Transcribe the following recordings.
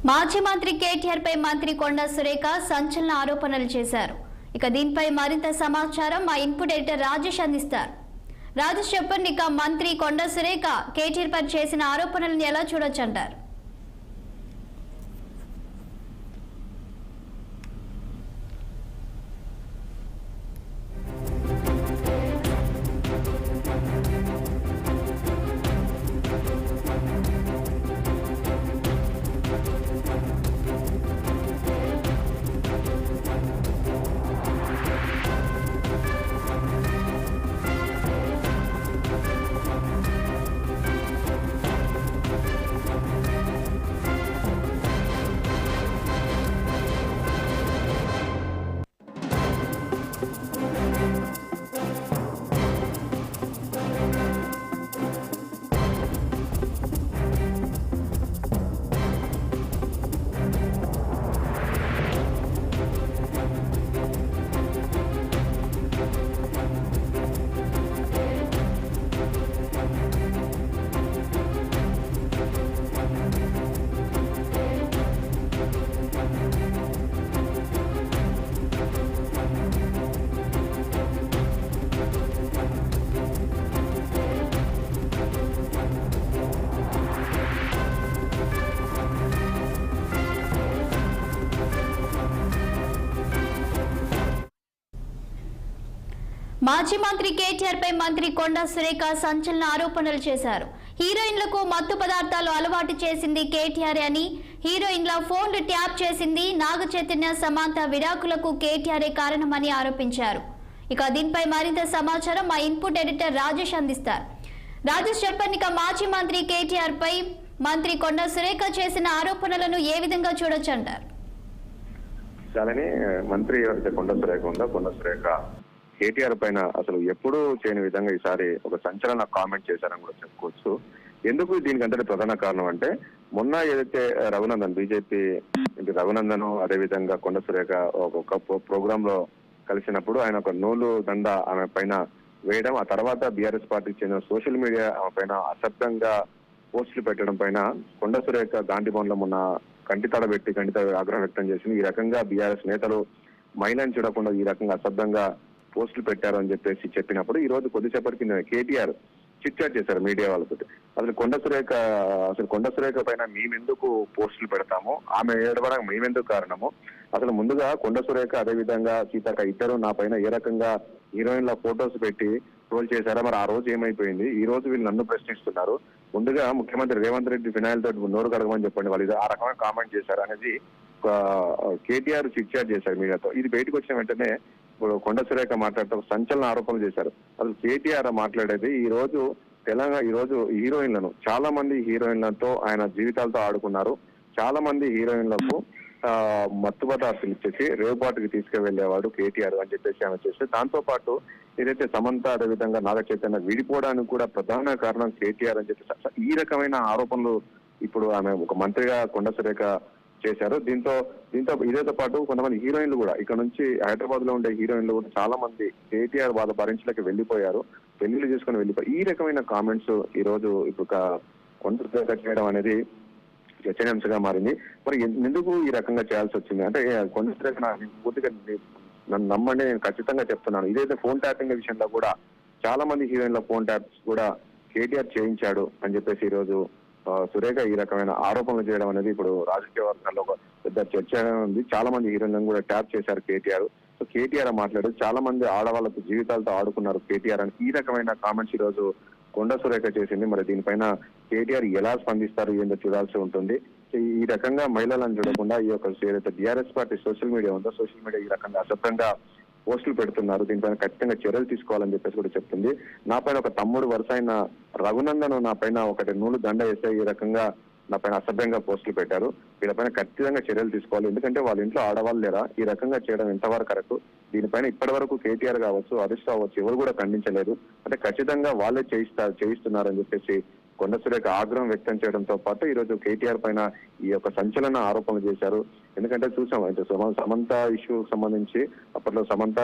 మాజీ మంత్రి కేటీఆర్ పై మంత్రి కొండా సురేఖ సంచలన ఆరోపణలు చేశారు. ఇక దీనిపై మరింత సమాచారం మా ఇన్పుట్ ఎడిటర్ రాజేష్ అందిస్తారు. రాజేష్ చెప్పండి, ఇక మంత్రి కొండా సురేఖ కేటీఆర్ పై చేసిన ఆరోపణలను ఎలా చూడొచ్చంటారు? మాజీ మంత్రి కేటీఆర్ పై మంత్రి కొండా సురేఖ సంచలన ఆరోపణలు చేశారు. హీరోయిన్లకు మత్తు పదార్థాలు అలవాటు చేసింది కేటీఆర్ అని, హీరోయిన్ల ఫోన్లు ట్యాప్ చేసింది నాగ చైతన్య, సమంత విడాకులకు కేటీఆర్ కారణమని ఆరోపించారు. ఇక దీనిపై మరింత సమాచారం మా ఇన్పుట్ ఎడిటర్ రాజేష్ అందిస్తారు. రాజేష్ చెప్పండి, ఇక మాజీ మంత్రి కేటీఆర్ పై మంత్రి కొండా సురేఖ చేసిన ఆరోపణలను ఏ విధంగా చూడొచ్చు అంటారు? మంత్రి కొండా సురేఖ కేటీఆర్ పైన అసలు ఎప్పుడూ చేయని విధంగా ఈసారి ఒక సంచలన కామెంట్ చేశారని కూడా చెప్పుకోవచ్చు. ఎందుకు దీనికంటే ప్రధాన కారణం అంటే, మొన్న ఏదైతే రఘునందన్ బీజేపీ రఘునందన్ అదేవిధంగా కొండా సురేఖ ఒక ప్రోగ్రామ్ లో కలిసినప్పుడు ఆయన ఒక నూలు దండ ఆమె పైన వేయడం, ఆ తర్వాత బీఆర్ఎస్ పార్టీకి చెందిన సోషల్ మీడియా ఆమె పైన అసభ్యంగా పోస్టులు పెట్టడం పైన కొండా సురేఖ గాంధీభవన్ లో మొన్న కంటితడ ఆగ్రహం వ్యక్తం చేసింది. ఈ రకంగా బీఆర్ఎస్ నేతలు మహిళను చూడకుండా ఈ రకంగా అసభ్యంగా పోస్టులు పెట్టారు అని చెప్పినప్పుడు ఈ రోజు కొద్దిసేపటి కింద కేటీఆర్ చిట్ చాట్ చేశారు మీడియా వాళ్ళతో. అసలు కొండా సురేఖ పైన మేమెందుకు పోస్టులు పెడతాము, ఆమె ఏడవడానికి మేమెందుకు కారణము, అసలు ముందుగా కొండా సురేఖ అదేవిధంగా సీతక్క ఇద్దరు నా పైన ఏ రకంగా హీరోయిన్ల ఫొటోస్ పెట్టి ట్రోల్ చేశారా, మరి ఆ రోజు ఏమైపోయింది, ఈ రోజు వీళ్ళు నన్ను ప్రశ్నిస్తున్నారు, ముందుగా ముఖ్యమంత్రి రేవంత్ రెడ్డి ఫినాయిల్ తోటి నోరు కడగమని చెప్పండి, వాళ్ళు ఆ రకమైన కామెంట్ చేశారు అనేది కేటీఆర్ చిట్ చాట్ చేశారు మీడియాతో. ఇది బయటకు వచ్చిన వెంటనే ఇప్పుడు కొండా సురేఖ మాట్లాడుతూ సంచలన ఆరోపణలు చేశారు. అసలు కేటీఆర్ మాట్లాడేది ఈ రోజు హీరోయిన్లను చాలా మంది హీరోయిన్లతో ఆయన జీవితాలతో ఆడుకున్నారు, చాలా మంది హీరోయిన్లకు మత్తు పదార్థాలు ఇచ్చేసి రేవుపాటుకి తీసుకువెళ్లేవాడు కేటీఆర్ అని చెప్పేసి ఆమె చేస్తే, దాంతో పాటు ఏదైతే సమంత అదేవిధంగా నాగ చైతన్య విడిపోవడానికి కూడా ప్రధాన కారణం కేటీఆర్ అని చెప్పేసి ఈ రకమైన ఆరోపణలు ఇప్పుడు ఆమె ఒక మంత్రిగా కొండా సురేఖ చేశారు. దీంతో ఇదేతో పాటు కొంతమంది హీరోయిన్లు కూడా ఇక్కడ నుంచి హైదరాబాద్ లో ఉండే హీరోయిన్లు కూడా చాలా మంది కేటీఆర్ వాళ్ళ భరించలేక వెళ్ళిపోయారు, పెళ్లిళ్ళు చేసుకుని వెళ్ళిపోయారు. ఈ రకమైన కామెంట్స్ ఈ రోజు ఇప్పుడు కొండా సురేఖ చేయడం అనేది చర్చనీయాంశంగా మారింది. మరి ఎందుకు ఈ రకంగా చేయాల్సి వచ్చింది అంటే, కొండా సురేఖ పూర్తిగా నన్ను నమ్మండి, నేను ఖచ్చితంగా చెప్తున్నాను, ఇదైతే ఫోన్ ట్యాపింగ్ విషయంలో కూడా చాలా మంది హీరోయిన్ల ఫోన్ ట్యాప్స్ కూడా కేటీఆర్ చేయించాడు అని చెప్పేసి ఈ రోజు సురేఖ ఈ రకమైన ఆరోపణలు చేయడం అనేది ఇప్పుడు రాజకీయ వర్గాల్లో ఒక పెద్ద చర్చ ఉంది. చాలా మంది హీరోయిన్లను కూడా ట్యాప్ చేశారు కేటీఆర్. సో కేటీఆర్ మాట్లాడారు, చాలా మంది ఆడవాళ్ళకు జీవితాలతో ఆడుకున్నారు కేటీఆర్ అని ఈ రకమైన కామెంట్స్ ఈ రోజు కొండా సురేఖ చేసింది. మరి దీనిపైన కేటీఆర్ ఎలా స్పందిస్తారు ఏందో చూడాల్సి ఉంటుంది. ఈ రకంగా మహిళలను చూడకుండా ఈ యొక్క ఏదైతే బీఆర్ఎస్ పార్టీ సోషల్ మీడియా ఉందో, సోషల్ మీడియా ఈ రకంగా అసభ్యంగా పోస్టులు పెడుతున్నారు, దీనిపైన ఖచ్చితంగా చర్యలు తీసుకోవాలని చెప్పేసి కూడా చెప్తుంది. నా పైన ఒక తమ్ముడు వరుస అయిన రఘునందన్ నా పైన ఒకటి నూలు దండ వేస్తే ఈ రకంగా నా పైన అసభ్యంగా పోస్టులు పెట్టారు, వీళ్ళపైన ఖచ్చితంగా చర్యలు తీసుకోవాలి, ఎందుకంటే వాళ్ళ ఇంట్లో ఆడవాళ్ళు లేరా, ఈ రకంగా చేయడం ఎంతవరకు కరెక్ట్, దీనిపైన ఇప్పటి వరకు కేటీఆర్ కావచ్చు హరీష్ కావచ్చు ఎవరు కూడా ఖండించలేదు, అంటే ఖచ్చితంగా వాళ్ళే చేయిస్తున్నారని చెప్పేసి కొండా సురేఖ ఆగ్రహం వ్యక్తం చేయడంతో పాటు ఈ రోజు కేటీఆర్ పైన ఈ యొక్క సంచలన ఆరోపణలు చేశారు. ఎందుకంటే చూసాం అయితే సమంత ఇష్యూకి సంబంధించి అప్పట్లో సమంత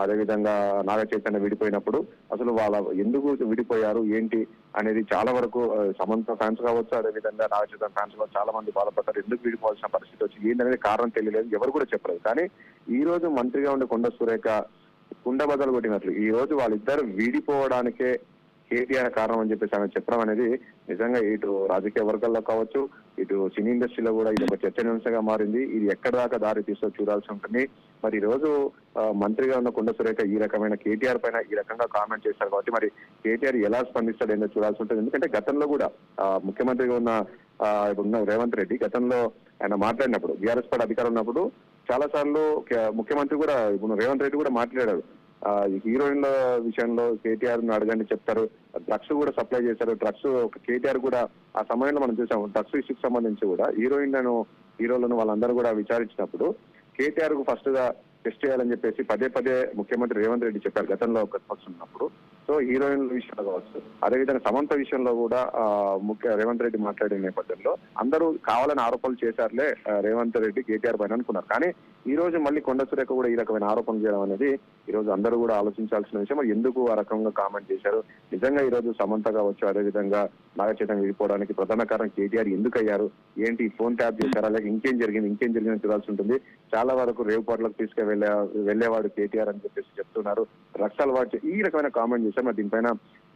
అదేవిధంగా నాగ చైతన్య విడిపోయినప్పుడు అసలు వాళ్ళ ఎందుకు విడిపోయారు ఏంటి అనేది చాలా వరకు సమంత ఫ్యాన్స్ కావచ్చు, అదేవిధంగా నాగ చైతన్య ఫ్యాన్స్ కావచ్చు చాలా మంది బాధపడతారు. ఎందుకు విడిపోవాల్సిన పరిస్థితి వచ్చి ఏంటనేది కారణం తెలియలేదు, ఎవరు కూడా చెప్పలేదు. కానీ ఈ రోజు మంత్రిగా ఉండే కొండ సురేఖ కుండ బద్దలు కొట్టినట్లు ఈ రోజు వాళ్ళిద్దరు విడిపోవడానికే కేటీఆర్ కారణం అని చెప్పేసి ఆమె చెప్పడం అనేది నిజంగా ఇటు రాజకీయ వర్గాల్లో కావచ్చు, ఇటు సినీ ఇండస్ట్రీలో కూడా ఇది ఒక చర్చనీయాంశంగా మారింది. ఇది ఎక్కడి దాకా దారి తీసో చూడాల్సి ఉంటుంది. మరి ఈ రోజు మంత్రిగా ఉన్న కొండ సురేఖ ఈ రకమైన కేటీఆర్ పైన ఈ రకంగా కామెంట్ చేశారు కాబట్టి మరి కేటీఆర్ ఎలా స్పందిస్తాడు ఏంటో చూడాల్సి ఉంటుంది. ఎందుకంటే గతంలో కూడా ముఖ్యమంత్రిగా ఉన్న రేవంత్ రెడ్డి గతంలో ఆయన మాట్లాడినప్పుడు బీఆర్ఎస్ పార్టీ అధికారం ఉన్నప్పుడు చాలా సార్లు ముఖ్యమంత్రి కూడా ఇప్పుడు రేవంత్ రెడ్డి కూడా మాట్లాడాడు. హీరోయిన్ల విషయంలో కేటీఆర్ అడగండి చెప్తారు, డ్రగ్స్ కూడా సప్లై చేశారు. డ్రగ్స్ కేటీఆర్ కూడా ఆ సమయంలో మనం చూసాము డ్రగ్స్ ఇష్యూకి సంబంధించి కూడా హీరోలను వాళ్ళందరూ కూడా విచారించినప్పుడు కేటీఆర్ కు ఫస్ట్ గా టెస్ట్ చేయాలని చెప్పేసి పదే పదే ముఖ్యమంత్రి రేవంత్ రెడ్డి చెప్పారు గతంలో ప్రతిపక్షం ఉన్నప్పుడు. సో హీరోయిన్ల విషయంలో కావచ్చు, అదేవిధంగా సమంత విషయంలో కూడా రేవంత్ రెడ్డి మాట్లాడిన నేపథ్యంలో అందరూ కావాలని ఆరోపణలు చేశారులే రేవంత్ రెడ్డి కేటీఆర్ పైన అనుకున్నారు. కానీ ఈ రోజు మళ్ళీ కొండ సురేఖ కూడా ఈ రకమైన ఆరోపణలు చేయడం అనేది ఈ రోజు అందరూ కూడా ఆలోచించాల్సిన విషయం. మరి ఎందుకు ఆ రకంగా కామెంట్ చేశారు, నిజంగా ఈ రోజు సమంత కావచ్చు, అదేవిధంగా నాగ చైతన్య విడిపోవడానికి ప్రధాన కారణం కేటీఆర్ ఎందుకు అయ్యారు, ఏంటి ఫోన్ ట్యాప్ చేశారా, లేక ఇంకేం జరిగింది చూడాల్సి ఉంటుంది. చాలా వరకు రేవు పాటలకు వెళ్లేవాడు కేటీఆర్ అని చెప్పేసి చెప్తున్నారు. డ్రగ్స్ అలవాటు ఈ రకమైన కామెంట్ చేశారు. మరి దీనిపైన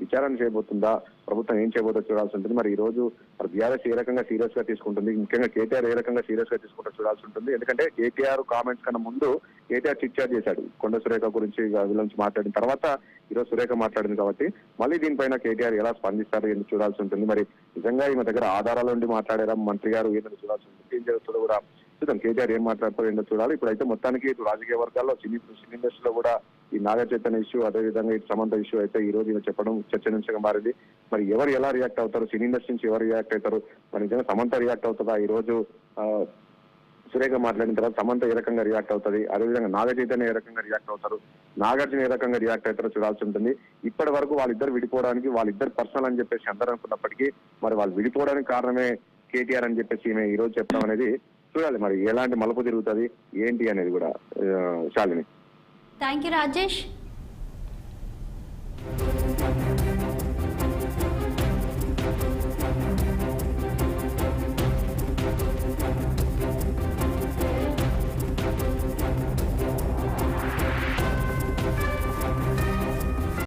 విచారణ చేయబోతుందా, ప్రభుత్వం ఏం చేయబోతుందో చూడాల్సి ఉంటుంది. మరి ఈ రోజు మరి బీఆర్ఎస్ ఏ రకంగా సీరియస్ గా తీసుకుంటుంది, ముఖ్యంగా కేటీఆర్ ఏ రకంగా సీరియస్ గా తీసుకుంటారో చూడాల్సి ఉంటుంది. ఎందుకంటే కేటీఆర్ కామెంట్స్ కన్నా ముందు కేటీఆర్ చిట్చాట్ చేశాడు కొండ సురేఖ గురించి గురించి మాట్లాడిన తర్వాత ఈరోజు సురేఖ మాట్లాడింది కాబట్టి మళ్ళీ దీనిపైన కేటీఆర్ ఎలా స్పందిస్తారు ఎందుకు చూడాల్సి ఉంటుంది. మరి నిజంగా ఈమె దగ్గర ఆధారాల నుండి మాట్లాడారా మంత్రి గారు ఏంటో చూడాల్సి ఉంటుంది. ఏం జరుగుతుందో కూడా చూద్దాం, కేటీఆర్ ఏం మాట్లాడతారో ఏంటో చూడాలి. ఇప్పుడైతే మొత్తానికి ఇటు రాజకీయ వర్గాల్లో సినీ ఇండస్ట్రీలో కూడా ఈ నాగ చైతన్య ఇష్యూ, అదేవిధంగా ఇటు సమంత ఇష్యూ అయితే ఈ రోజు చెప్పడం చర్చనీయాంశంగా మారింది. మరి ఎవరు ఎలా రియాక్ట్ అవుతారు, సినీ ఇండస్ట్రీ నుంచి ఎవరు రియాక్ట్ అవుతారు, మరి నిజంగా సమంత రియాక్ట్ అవుతుందా, ఈ రోజు సురేఖ మాట్లాడిన తర్వాత సమంత ఏ రకంగా రియాక్ట్ అవుతుంది, అదేవిధంగా నాగ చైతన్య ఏ రకంగా రియాక్ట్ అవుతారు, నాగార్జున ఏ రకంగా రియాక్ట్ అవుతారో చూడాల్సి ఉంటుంది. ఇప్పటి వరకు వాళ్ళిద్దరు విడిపోవడానికి వాళ్ళిద్దరు పర్సనల్ అని చెప్పేసి అందరూ అనుకున్నప్పటికీ మరి వాళ్ళు విడిపోవడానికి కారణమే కేటీఆర్ అని చెప్పేసి ఈమె ఈ రోజు చెప్పడం అనేది చూడాలి. మరి ఎలాంటి మలుపు తిరుగుతుంది ఏంటి అనేది కూడా. Shalini, thank you Rajesh.